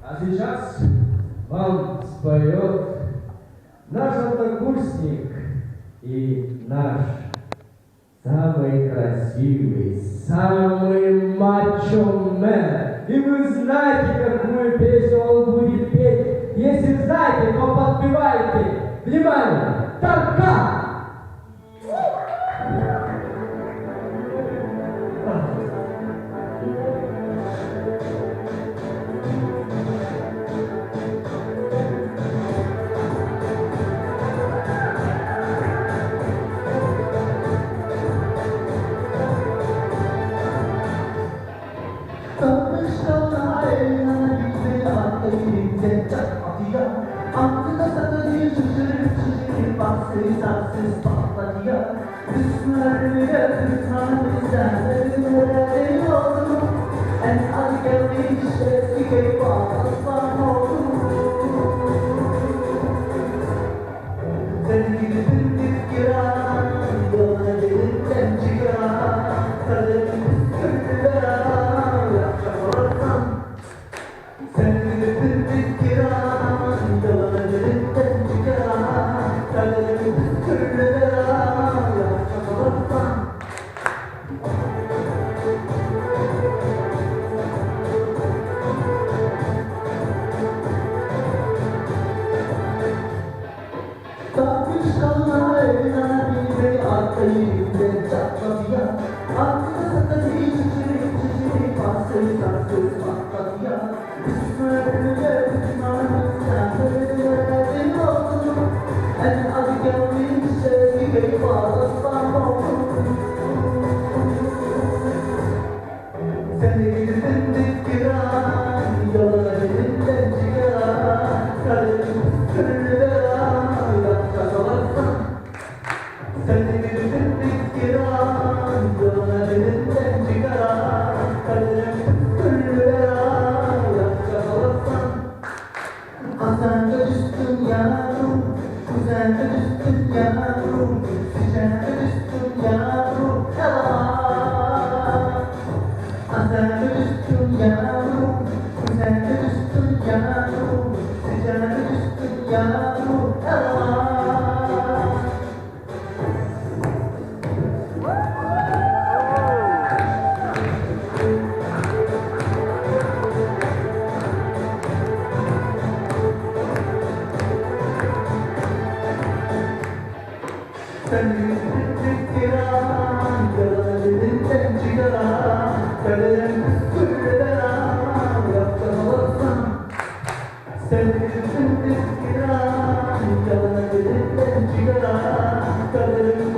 А сейчас вам споет наш однокурсник и наш самый красивый, самый мачо-мен. И вы знаете, какую песню он будет петь. Если знаете, то подпевайте. Внимание! Танка! Aklına satayım şaşırıp baksız saksız patlatıyor. Düşmanlarıyla düşmanlarıyla oldu. En az geldi işte sikeyip aslan oldu. Sen gidin git giren, yoluna gelirken çıkan. Kaderim kötüler, yapacak olsan. Sen gidin git giren. Takmış kalma evine bir arkayımda çatlatıya. Aklına satayım şişirip baksız saksız patlatıya. Düşmanlarıyla düşmanlarıyla oldu. En az gelmişse bir keyif aslan oldu. Sen de girdin dik giren, yoluna elinden çıkaran. Kaderim türlü veren, yapacak olarsan. Sen de girdin dik giren, yoluna elinden çıkaran. Kaderim türlü veren, yapacak olarsan. Sen de düştün yavrum, sen de düştün yavrum, sen de düştün yavrum, yalan. Sen de düştün yavrum, sen de düştün yavrum, sen de düştün yavrum, yalan. Sen gidip giren, yoluna elinden çıkaran. Kaderim türlüden, yapacak olsan. Sen gidip giren, yoluna elinden çıkaran. Kaderim